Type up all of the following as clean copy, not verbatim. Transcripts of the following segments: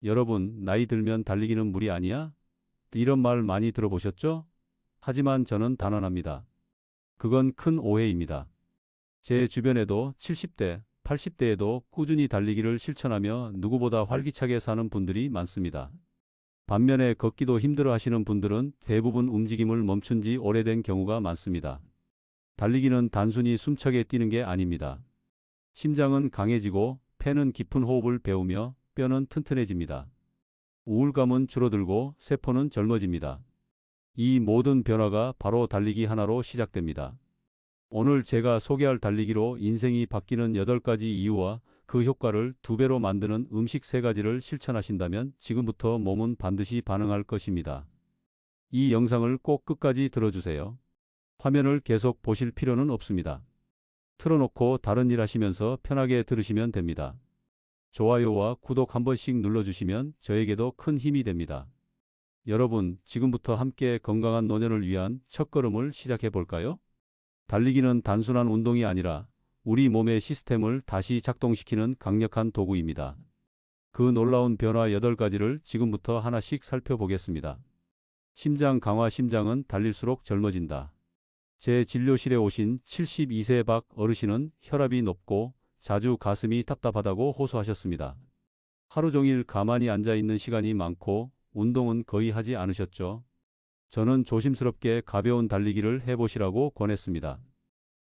여러분, 나이 들면 달리기는 무리 아니야? 이런 말 많이 들어보셨죠? 하지만 저는 단언합니다. 그건 큰 오해입니다. 제 주변에도 70대, 80대에도 꾸준히 달리기를 실천하며 누구보다 활기차게 사는 분들이 많습니다. 반면에 걷기도 힘들어 하시는 분들은 대부분 움직임을 멈춘 지 오래된 경우가 많습니다. 달리기는 단순히 숨차게 뛰는 게 아닙니다. 심장은 강해지고 폐는 깊은 호흡을 배우며 뼈는 튼튼해집니다. 우울감은 줄어들고 세포는 젊어집니다. 이 모든 변화가 바로 달리기 하나로 시작됩니다. 오늘 제가 소개할 달리기로 인생이 바뀌는 8가지 이유와 그 효과를 2배로 만드는 음식 3가지를 실천하신다면 지금부터 몸은 반드시 반응할 것입니다. 이 영상을 꼭 끝까지 들어주세요. 화면을 계속 보실 필요는 없습니다. 틀어놓고 다른 일 하시면서 편하게 들으시면 됩니다. 좋아요와 구독 한 번씩 눌러주시면 저에게도 큰 힘이 됩니다. 여러분, 지금부터 함께 건강한 노년을 위한 첫걸음을 시작해 볼까요? 달리기는 단순한 운동이 아니라 우리 몸의 시스템을 다시 작동시키는 강력한 도구입니다. 그 놀라운 변화 8가지를 지금부터 하나씩 살펴보겠습니다. 심장 강화. 심장은 달릴수록 젊어진다. 제 진료실에 오신 72세 박 어르신은 혈압이 높고 자주 가슴이 답답하다고 호소하셨습니다. 하루 종일 가만히 앉아 있는 시간이 많고 운동은 거의 하지 않으셨죠? 저는 조심스럽게 가벼운 달리기를 해보시라고 권했습니다.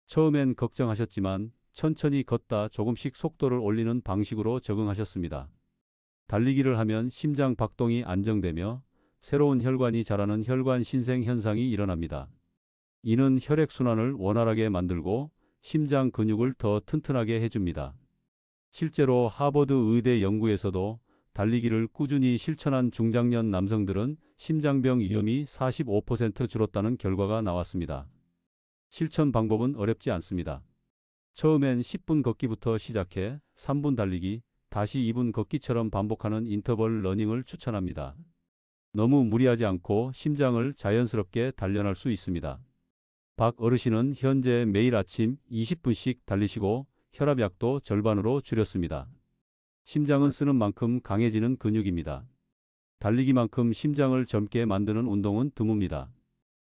처음엔 걱정하셨지만 천천히 걷다 조금씩 속도를 올리는 방식으로 적응하셨습니다. 달리기를 하면 심장 박동이 안정되며 새로운 혈관이 자라는 혈관 신생 현상이 일어납니다. 이는 혈액순환을 원활하게 만들고 심장 근육을 더 튼튼하게 해줍니다. 실제로 하버드 의대 연구에서도 달리기를 꾸준히 실천한 중장년 남성들은 심장병 위험이 45% 줄었다는 결과가 나왔습니다. 실천 방법은 어렵지 않습니다. 처음엔 10분 걷기부터 시작해 3분 달리기, 다시 2분 걷기처럼 반복하는 인터벌 러닝을 추천합니다. 너무 무리하지 않고 심장을 자연스럽게 단련할 수 있습니다. 박 어르신은 현재 매일 아침 20분씩 달리시고 혈압약도 절반으로 줄였습니다. 심장은 쓰는 만큼 강해지는 근육입니다. 달리기만큼 심장을 젊게 만드는 운동은 드뭅니다.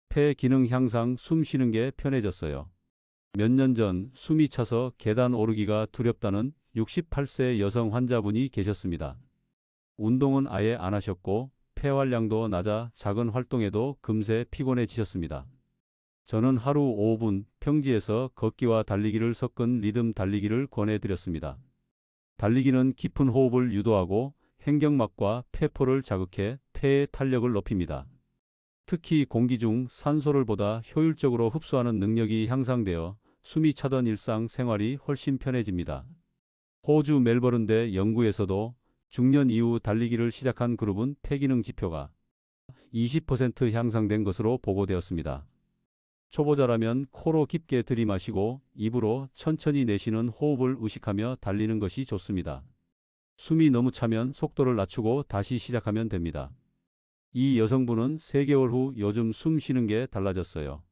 폐 기능 향상. 숨 쉬는 게 편해졌어요. 몇 년 전 숨이 차서 계단 오르기가 두렵다는 68세 여성 환자분이 계셨습니다. 운동은 아예 안 하셨고 폐활량도 낮아 작은 활동에도 금세 피곤해지셨습니다. 저는 하루 5분 평지에서 걷기와 달리기를 섞은 리듬 달리기를 권해드렸습니다. 달리기는 깊은 호흡을 유도하고 횡격막과 폐포를 자극해 폐의 탄력을 높입니다. 특히 공기 중 산소를 보다 효율적으로 흡수하는 능력이 향상되어 숨이 차던 일상 생활이 훨씬 편해집니다. 호주 멜버른대 연구에서도 중년 이후 달리기를 시작한 그룹은 폐기능 지표가 20% 향상된 것으로 보고되었습니다. 초보자라면 코로 깊게 들이마시고 입으로 천천히 내쉬는 호흡을 의식하며 달리는 것이 좋습니다. 숨이 너무 차면 속도를 낮추고 다시 시작하면 됩니다. 이 여성분은 3개월 후 요즘 숨 쉬는 게 달라졌어요.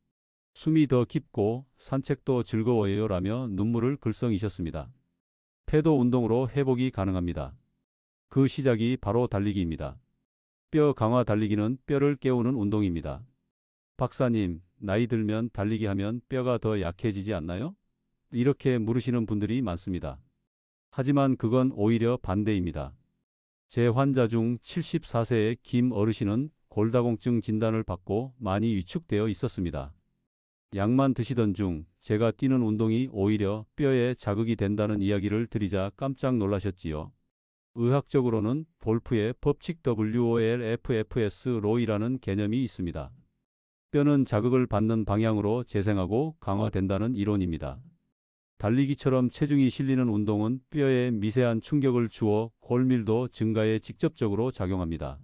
숨이 더 깊고 산책도 즐거워요 라며 눈물을 글썽이셨습니다. 폐도 운동으로 회복이 가능합니다. 그 시작이 바로 달리기입니다. 뼈 강화. 달리기는 뼈를 깨우는 운동입니다. 박사님, 나이 들면 달리기 하면 뼈가 더 약해지지 않나요? 이렇게 물으시는 분들이 많습니다. 하지만 그건 오히려 반대입니다. 제 환자 중 74세의 김 어르신은 골다공증 진단을 받고 많이 위축되어 있었습니다. 약만 드시던 중 제가 뛰는 운동이 오히려 뼈에 자극이 된다는 이야기를 드리자 깜짝 놀라셨지요. 의학적으로는 볼프의 법칙 WOLFFS 로이라는 개념이 있습니다. 뼈는 자극을 받는 방향으로 재생하고 강화된다는 이론입니다. 달리기처럼 체중이 실리는 운동은 뼈에 미세한 충격을 주어 골밀도 증가에 직접적으로 작용합니다.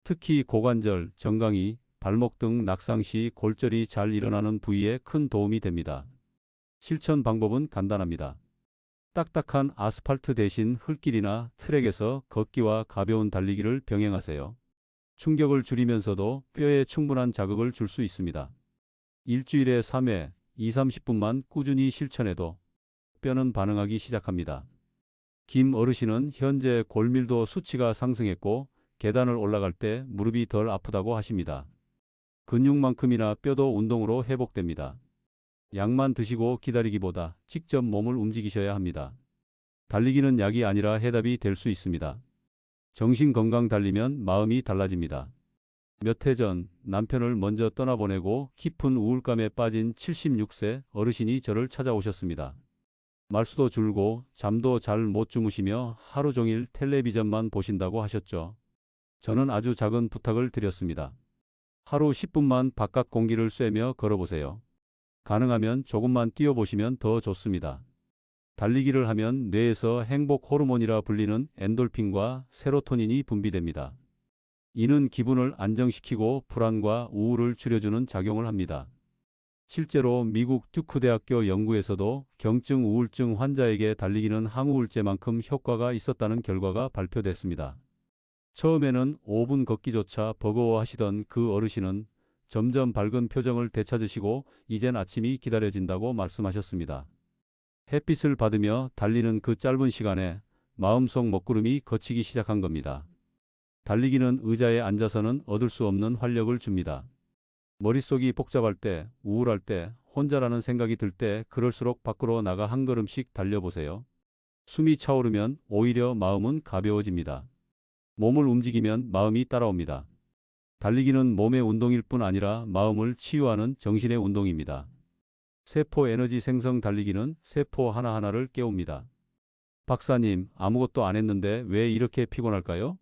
특히 고관절, 정강이, 발목 등 낙상 시 골절이 잘 일어나는 부위에 큰 도움이 됩니다. 실천 방법은 간단합니다. 딱딱한 아스팔트 대신 흙길이나 트랙에서 걷기와 가벼운 달리기를 병행하세요. 충격을 줄이면서도 뼈에 충분한 자극을 줄 수 있습니다. 일주일에 3회, 20-30분만 꾸준히 실천해도 뼈는 반응하기 시작합니다. 김 어르신은 현재 골밀도 수치가 상승했고 계단을 올라갈 때 무릎이 덜 아프다고 하십니다. 근육만큼이나 뼈도 운동으로 회복됩니다. 약만 드시고 기다리기보다 직접 몸을 움직이셔야 합니다. 달리기는 약이 아니라 해답이 될 수 있습니다. 정신 건강 달리면 마음이 달라집니다. 몇 해 전 남편을 먼저 떠나보내고 깊은 우울감에 빠진 76세 어르신이 저를 찾아오셨습니다. 말수도 줄고 잠도 잘 못 주무시며 하루 종일 텔레비전만 보신다고 하셨죠. 저는 아주 작은 부탁을 드렸습니다. 하루 10분만 바깥 공기를 쐬며 걸어보세요. 가능하면 조금만 뛰어보시면 더 좋습니다. 달리기를 하면 뇌에서 행복 호르몬이라 불리는 엔돌핀과 세로토닌이 분비됩니다. 이는 기분을 안정시키고 불안과 우울을 줄여주는 작용을 합니다. 실제로 미국 듀크 대학교 연구에서도 경증 우울증 환자에게 달리기는 항우울제만큼 효과가 있었다는 결과가 발표됐습니다. 처음에는 5분 걷기조차 버거워하시던 그 어르신은 점점 밝은 표정을 되찾으시고 이젠 아침이 기다려진다고 말씀하셨습니다. 햇빛을 받으며 달리는 그 짧은 시간에 마음속 먹구름이 걷히기 시작한 겁니다. 달리기는 의자에 앉아서는 얻을 수 없는 활력을 줍니다. 머릿속이 복잡할 때, 우울할 때, 혼자라는 생각이 들 때 그럴수록 밖으로 나가 한 걸음씩 달려보세요. 숨이 차오르면 오히려 마음은 가벼워집니다. 몸을 움직이면 마음이 따라옵니다. 달리기는 몸의 운동일 뿐 아니라 마음을 치유하는 정신의 운동입니다. 세포 에너지 생성 달리기는 세포 하나하나를 깨웁니다. 박사님, 아무것도 안 했는데 왜 이렇게 피곤할까요?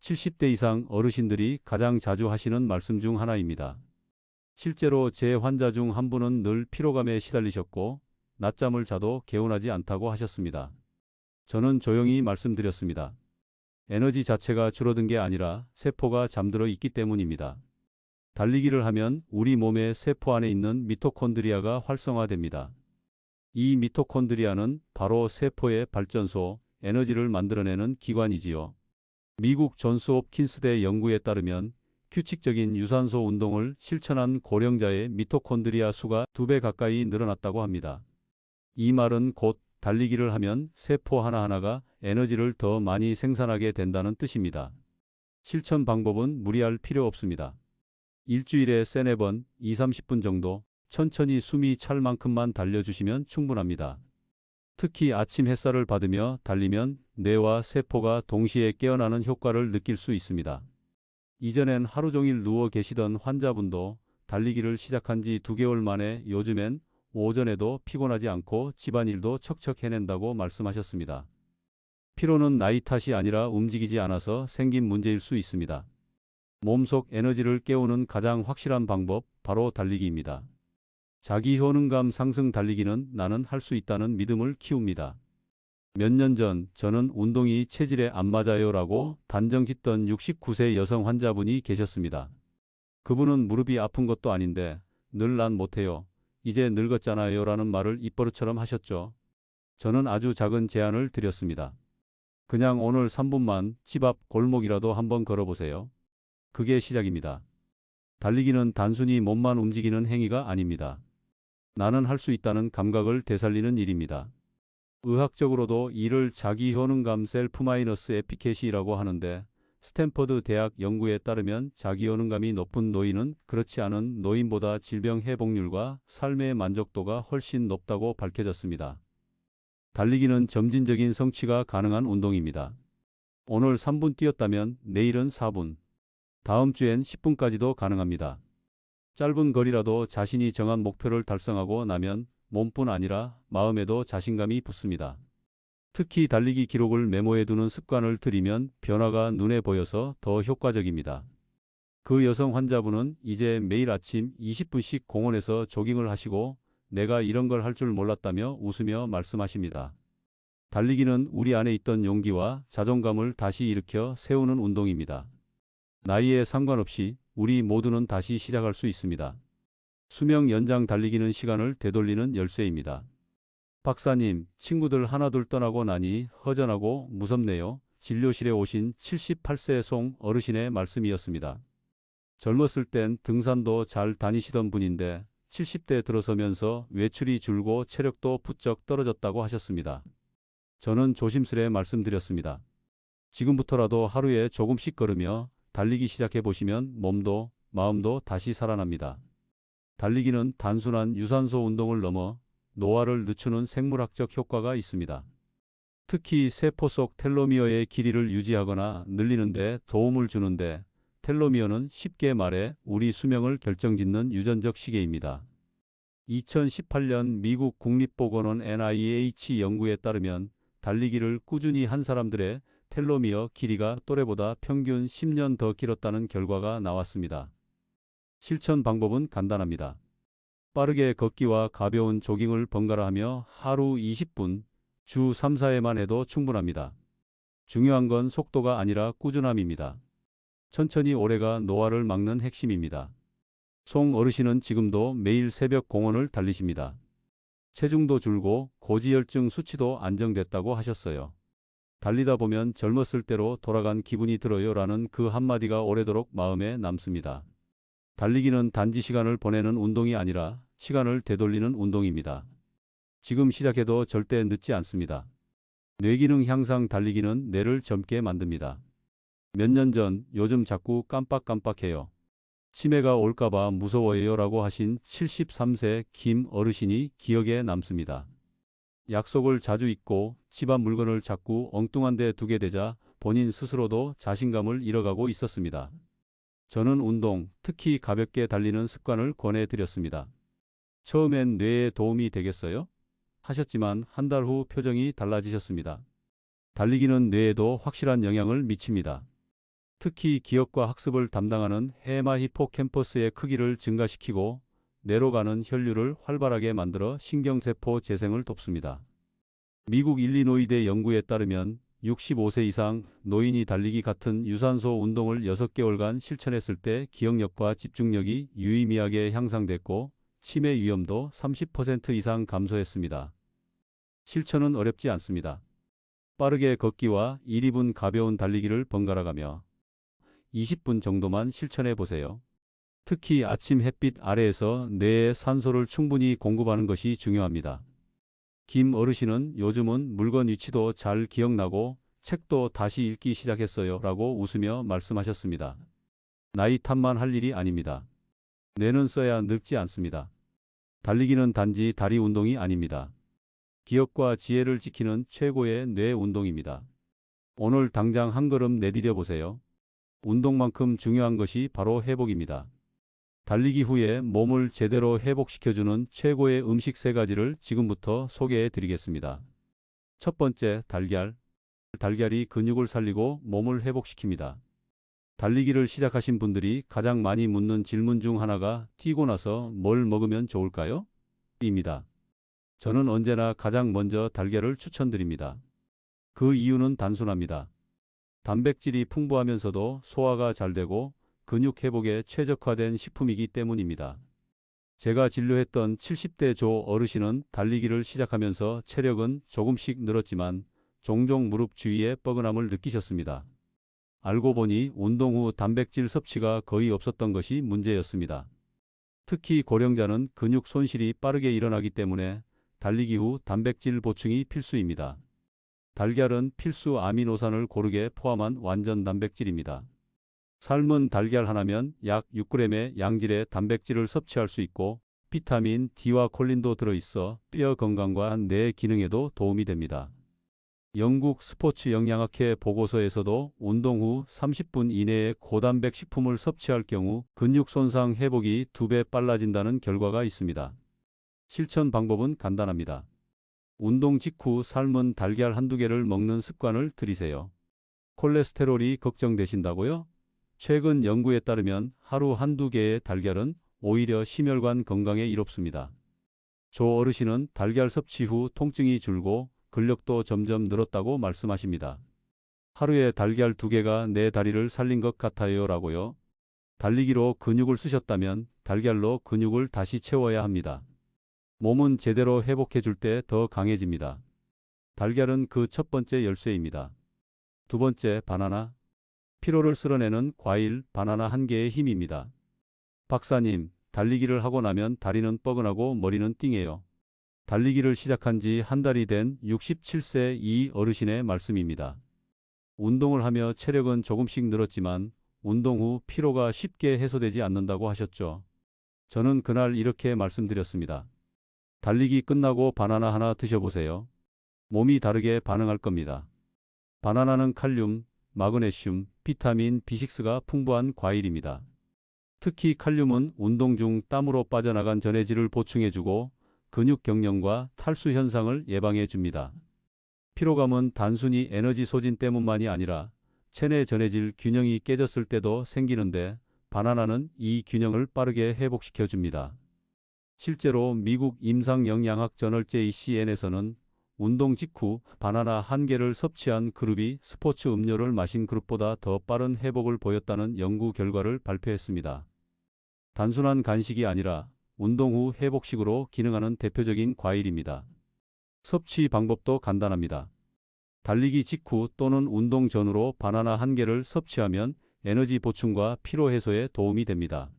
70대 이상 어르신들이 가장 자주 하시는 말씀 중 하나입니다. 실제로 제 환자 중 한 분은 늘 피로감에 시달리셨고 낮잠을 자도 개운하지 않다고 하셨습니다. 저는 조용히 말씀드렸습니다. 에너지 자체가 줄어든 게 아니라 세포가 잠들어 있기 때문입니다. 달리기를 하면 우리 몸의 세포 안에 있는 미토콘드리아가 활성화됩니다. 이 미토콘드리아는 바로 세포의 발전소, 에너지를 만들어내는 기관이지요. 미국 존스 홉킨스대 연구에 따르면 규칙적인 유산소 운동을 실천한 고령자의 미토콘드리아 수가 2배 가까이 늘어났다고 합니다. 이 말은 곧 달리기를 하면 세포 하나하나가 에너지를 더 많이 생산하게 된다는 뜻입니다. 실천 방법은 무리할 필요 없습니다. 일주일에 3-4번, 20-30분 정도 천천히 숨이 찰 만큼만 달려주시면 충분합니다. 특히 아침 햇살을 받으며 달리면 뇌와 세포가 동시에 깨어나는 효과를 느낄 수 있습니다. 이전엔 하루 종일 누워 계시던 환자분도 달리기를 시작한 지 2개월 만에 요즘엔 오전에도 피곤하지 않고 집안일도 척척 해낸다고 말씀하셨습니다. 피로는 나이 탓이 아니라 움직이지 않아서 생긴 문제일 수 있습니다. 몸속 에너지를 깨우는 가장 확실한 방법, 바로 달리기입니다. 자기 효능감 상승 달리기는 나는 할 수 있다는 믿음을 키웁니다. 몇 년 전 저는 운동이 체질에 안 맞아요라고 단정짓던 69세 여성 환자분이 계셨습니다. 그분은 무릎이 아픈 것도 아닌데 늘 난 못해요. 이제 늙었잖아요 라는 말을 입버릇처럼 하셨죠. 저는 아주 작은 제안을 드렸습니다. 그냥 오늘 3분만 집 앞 골목이라도 한번 걸어보세요. 그게 시작입니다. 달리기는 단순히 몸만 움직이는 행위가 아닙니다. 나는 할 수 있다는 감각을 되살리는 일입니다. 의학적으로도 이를 자기 효능감 셀프-에피케시라고 하는데 스탠퍼드 대학 연구에 따르면 자기 효능감이 높은 노인은 그렇지 않은 노인보다 질병 회복률과 삶의 만족도가 훨씬 높다고 밝혀졌습니다. 달리기는 점진적인 성취가 가능한 운동입니다. 오늘 3분 뛰었다면 내일은 4분, 다음 주엔 10분까지도 가능합니다. 짧은 거리라도 자신이 정한 목표를 달성하고 나면 몸뿐 아니라 마음에도 자신감이 붙습니다. 특히 달리기 기록을 메모해두는 습관을 들이면 변화가 눈에 보여서 더 효과적입니다. 그 여성 환자분은 이제 매일 아침 20분씩 공원에서 조깅을 하시고 내가 이런 걸 할 줄 몰랐다며 웃으며 말씀하십니다. 달리기는 우리 안에 있던 용기와 자존감을 다시 일으켜 세우는 운동입니다. 나이에 상관없이 우리 모두는 다시 시작할 수 있습니다. 수명 연장 달리기는 시간을 되돌리는 열쇠입니다. 박사님, 친구들 하나둘 떠나고 나니 허전하고 무섭네요. 진료실에 오신 78세 송 어르신의 말씀이었습니다. 젊었을 땐 등산도 잘 다니시던 분인데 70대 들어서면서 외출이 줄고 체력도 부쩍 떨어졌다고 하셨습니다. 저는 조심스레 말씀드렸습니다. 지금부터라도 하루에 조금씩 걸으며 달리기 시작해 보시면 몸도 마음도 다시 살아납니다. 달리기는 단순한 유산소 운동을 넘어 노화를 늦추는 생물학적 효과가 있습니다. 특히 세포 속 텔로미어의 길이를 유지하거나 늘리는 데 도움을 주는데, 텔로미어는 쉽게 말해 우리 수명을 결정짓는 유전적 시계입니다. 2018년 미국 국립보건원 NIH 연구에 따르면 달리기를 꾸준히 한 사람들의 텔로미어 길이가 또래보다 평균 10년 더 길었다는 결과가 나왔습니다. 실천 방법은 간단합니다. 빠르게 걷기와 가벼운 조깅을 번갈아 하며 하루 20분, 주 3, 4회만 해도 충분합니다. 중요한 건 속도가 아니라 꾸준함입니다. 천천히 오래가 노화를 막는 핵심입니다. 송 어르신은 지금도 매일 새벽 공원을 달리십니다. 체중도 줄고 고지혈증 수치도 안정됐다고 하셨어요. 달리다 보면 젊었을 때로 돌아간 기분이 들어요 라는 그 한마디가 오래도록 마음에 남습니다. 달리기는 단지 시간을 보내는 운동이 아니라 시간을 되돌리는 운동입니다. 지금 시작해도 절대 늦지 않습니다. 뇌기능 향상 달리기는 뇌를 젊게 만듭니다. 몇 년 전 요즘 자꾸 깜빡깜빡해요. 치매가 올까봐 무서워요 라고 하신 73세 김 어르신이 기억에 남습니다. 약속을 자주 잊고 집안 물건을 자꾸 엉뚱한 데 두게 되자 본인 스스로도 자신감을 잃어가고 있었습니다. 저는 운동, 특히 가볍게 달리는 습관을 권해드렸습니다. 처음엔 뇌에 도움이 되겠어요? 하셨지만 한 달 후 표정이 달라지셨습니다. 달리기는 뇌에도 확실한 영향을 미칩니다. 특히 기억과 학습을 담당하는 해마 히포캠퍼스의 크기를 증가시키고 뇌로 가는 혈류를 활발하게 만들어 신경세포 재생을 돕습니다. 미국 일리노이대 연구에 따르면 65세 이상 노인이 달리기 같은 유산소 운동을 6개월간 실천했을 때 기억력과 집중력이 유의미하게 향상됐고 치매 위험도 30% 이상 감소했습니다. 실천은 어렵지 않습니다. 빠르게 걷기와 1, 2분 가벼운 달리기를 번갈아가며 20분 정도만 실천해 보세요. 특히 아침 햇빛 아래에서 뇌에 산소를 충분히 공급하는 것이 중요합니다. 김 어르신은 요즘은 물건 위치도 잘 기억나고 책도 다시 읽기 시작했어요 라고 웃으며 말씀하셨습니다. 나이 탓만 할 일이 아닙니다. 뇌는 써야 늙지 않습니다. 달리기는 단지 다리 운동이 아닙니다. 기억과 지혜를 지키는 최고의 뇌 운동입니다. 오늘 당장 한 걸음 내디뎌 보세요. 운동만큼 중요한 것이 바로 회복입니다. 달리기 후에 몸을 제대로 회복시켜주는 최고의 음식 3가지를 지금부터 소개해 드리겠습니다. 첫 번째, 달걀. 달걀이 근육을 살리고 몸을 회복시킵니다. 달리기를 시작하신 분들이 가장 많이 묻는 질문 중 하나가 뛰고 나서 뭘 먹으면 좋을까요? 입니다. 저는 언제나 가장 먼저 달걀을 추천드립니다. 그 이유는 단순합니다. 단백질이 풍부하면서도 소화가 잘 되고 근육 회복에 최적화된 식품이기 때문입니다. 제가 진료했던 70대 조 어르신은 달리기를 시작하면서 체력은 조금씩 늘었지만 종종 무릎 주위에 뻐근함을 느끼셨습니다. 알고 보니 운동 후 단백질 섭취가 거의 없었던 것이 문제였습니다. 특히 고령자는 근육 손실이 빠르게 일어나기 때문에 달리기 후 단백질 보충이 필수입니다. 달걀은 필수 아미노산을 고르게 포함한 완전 단백질입니다. 삶은 달걀 하나면 약 6g의 양질의 단백질을 섭취할 수 있고 비타민 D와 콜린도 들어있어 뼈 건강과 뇌 기능에도 도움이 됩니다. 영국 스포츠 영양학회 보고서에서도 운동 후 30분 이내에 고단백 식품을 섭취할 경우 근육 손상 회복이 2배 빨라진다는 결과가 있습니다. 실천 방법은 간단합니다. 운동 직후 삶은 달걀 한두 개를 먹는 습관을 들이세요. 콜레스테롤이 걱정되신다고요? 최근 연구에 따르면 하루 한두 개의 달걀은 오히려 심혈관 건강에 이롭습니다. 조 어르신은 달걀 섭취 후 통증이 줄고 근력도 점점 늘었다고 말씀하십니다. 하루에 달걀 2개가 내 다리를 살린 것 같아요 라고요. 달리기로 근육을 쓰셨다면 달걀로 근육을 다시 채워야 합니다. 몸은 제대로 회복해 줄 때 더 강해집니다. 달걀은 그 첫 번째 열쇠입니다. 두 번째, 바나나. 피로를 쓸어내는 과일, 바나나 한 개의 힘입니다. 박사님, 달리기를 하고 나면 다리는 뻐근하고 머리는 띵해요. 달리기를 시작한 지 한 달이 된 67세 이 어르신의 말씀입니다. 운동을 하며 체력은 조금씩 늘었지만 운동 후 피로가 쉽게 해소되지 않는다고 하셨죠. 저는 그날 이렇게 말씀드렸습니다. 달리기 끝나고 바나나 하나 드셔보세요. 몸이 다르게 반응할 겁니다. 바나나는 칼륨, 마그네슘, 비타민 B6가 풍부한 과일입니다. 특히 칼륨은 운동 중 땀으로 빠져나간 전해질을 보충해주고 근육 경련과 탈수 현상을 예방해줍니다. 피로감은 단순히 에너지 소진 때문만이 아니라 체내 전해질 균형이 깨졌을 때도 생기는데 바나나는 이 균형을 빠르게 회복시켜줍니다. 실제로 미국 임상영양학 저널 JCN에서는 운동 직후 바나나 한 개를 섭취한 그룹이 스포츠 음료를 마신 그룹보다 더 빠른 회복을 보였다는 연구 결과를 발표했습니다. 단순한 간식이 아니라 운동 후 회복식으로 기능하는 대표적인 과일입니다. 섭취 방법도 간단합니다. 달리기 직후 또는 운동 전후로 바나나 한 개를 섭취하면 에너지 보충과 피로 해소에 도움이 됩니다.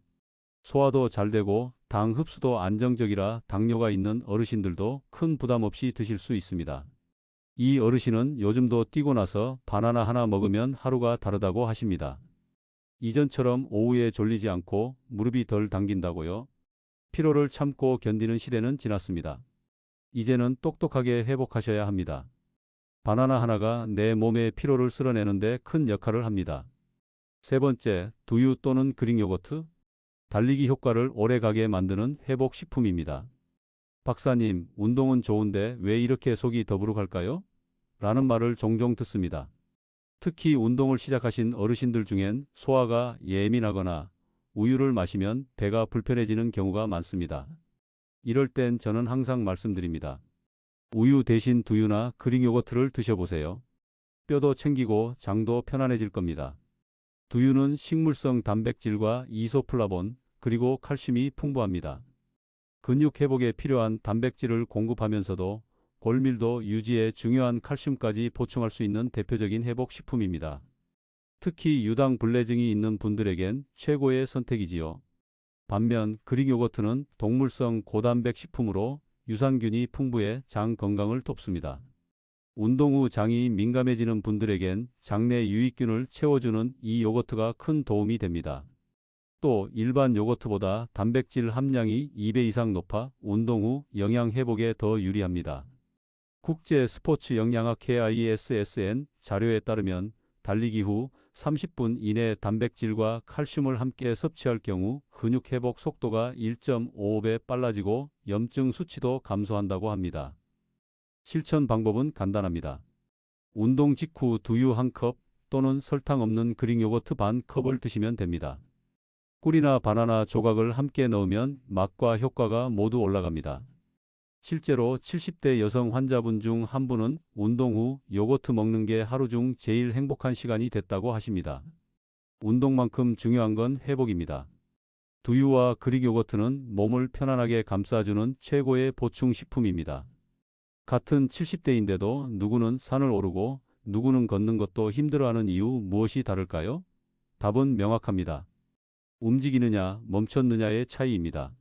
소화도 잘 되고 당 흡수도 안정적이라 당뇨가 있는 어르신들도 큰 부담 없이 드실 수 있습니다. 이 어르신은 요즘도 뛰고 나서 바나나 하나 먹으면 하루가 다르다고 하십니다. 이전처럼 오후에 졸리지 않고 무릎이 덜 당긴다고요? 피로를 참고 견디는 시대는 지났습니다. 이제는 똑똑하게 회복하셔야 합니다. 바나나 하나가 내 몸의 피로를 쓸어내는데 큰 역할을 합니다. 세 번째, 두유 또는 그릭 요거트. 달리기 효과를 오래가게 만드는 회복 식품입니다. 박사님, 운동은 좋은데 왜 이렇게 속이 더부룩할까요? 라는 말을 종종 듣습니다. 특히 운동을 시작하신 어르신들 중엔 소화가 예민하거나 우유를 마시면 배가 불편해지는 경우가 많습니다. 이럴 땐 저는 항상 말씀드립니다. 우유 대신 두유나 그릭 요거트를 드셔보세요. 뼈도 챙기고 장도 편안해질 겁니다. 두유는 식물성 단백질과 이소플라본 그리고 칼슘이 풍부합니다. 근육 회복에 필요한 단백질을 공급하면서도 골밀도 유지에 중요한 칼슘까지 보충할 수 있는 대표적인 회복 식품입니다. 특히 유당 불내증이 있는 분들에겐 최고의 선택이지요. 반면 그릭 요거트는 동물성 고단백 식품으로 유산균이 풍부해 장 건강을 돕습니다. 운동 후 장이 민감해지는 분들에겐 장내 유익균을 채워주는 이 요거트가 큰 도움이 됩니다. 또 일반 요거트보다 단백질 함량이 2배 이상 높아 운동 후 영양 회복에 더 유리합니다. 국제 스포츠 영양학 KISSN 자료에 따르면 달리기 후 30분 이내 단백질과 칼슘을 함께 섭취할 경우 근육 회복 속도가 1.55배 빨라지고 염증 수치도 감소한다고 합니다. 실천 방법은 간단합니다. 운동 직후 두유 한 컵 또는 설탕 없는 그릭 요거트 반 컵을 드시면 됩니다. 꿀이나 바나나 조각을 함께 넣으면 맛과 효과가 모두 올라갑니다. 실제로 70대 여성 환자분 중 한 분은 운동 후 요거트 먹는 게 하루 중 제일 행복한 시간이 됐다고 하십니다. 운동만큼 중요한 건 회복입니다. 두유와 그릭 요거트는 몸을 편안하게 감싸주는 최고의 보충 식품입니다. 같은 70대인데도 누구는 산을 오르고 누구는 걷는 것도 힘들어하는 이유 무엇이 다를까요? 답은 명확합니다. 움직이느냐, 멈췄느냐의 차이입니다.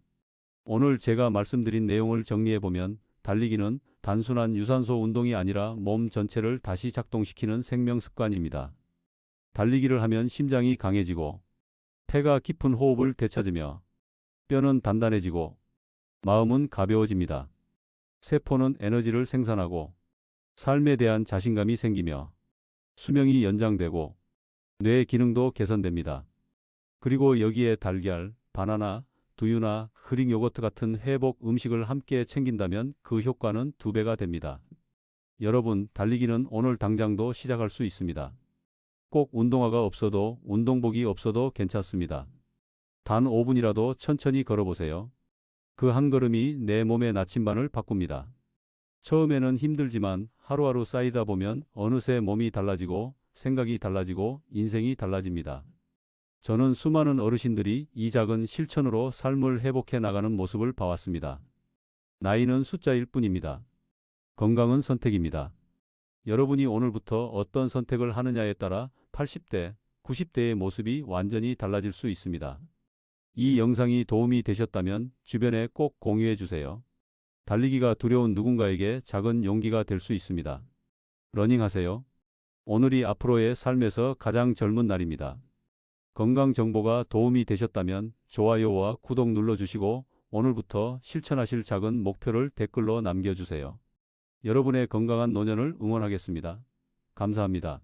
오늘 제가 말씀드린 내용을 정리해보면 달리기는 단순한 유산소 운동이 아니라 몸 전체를 다시 작동시키는 생명 습관입니다. 달리기를 하면 심장이 강해지고 폐가 깊은 호흡을 되찾으며 뼈는 단단해지고 마음은 가벼워집니다. 세포는 에너지를 생산하고 삶에 대한 자신감이 생기며 수명이 연장되고 뇌 기능도 개선됩니다. 그리고 여기에 달걀, 바나나, 두유나 그릭 요거트 같은 회복 음식을 함께 챙긴다면 그 효과는 2배가 됩니다. 여러분, 달리기는 오늘 당장도 시작할 수 있습니다. 꼭 운동화가 없어도 운동복이 없어도 괜찮습니다. 단 5분이라도 천천히 걸어보세요. 그 한 걸음이 내 몸의 나침반을 바꿉니다. 처음에는 힘들지만 하루하루 쌓이다 보면 어느새 몸이 달라지고 생각이 달라지고 인생이 달라집니다. 저는 수많은 어르신들이 이 작은 실천으로 삶을 회복해 나가는 모습을 봐왔습니다. 나이는 숫자일 뿐입니다. 건강은 선택입니다. 여러분이 오늘부터 어떤 선택을 하느냐에 따라 80대, 90대의 모습이 완전히 달라질 수 있습니다. 이 영상이 도움이 되셨다면 주변에 꼭 공유해 주세요. 달리기가 두려운 누군가에게 작은 용기가 될 수 있습니다. 러닝하세요. 오늘이 앞으로의 삶에서 가장 젊은 날입니다. 건강 정보가 도움이 되셨다면 좋아요와 구독 눌러주시고 오늘부터 실천하실 작은 목표를 댓글로 남겨주세요. 여러분의 건강한 노년을 응원하겠습니다. 감사합니다.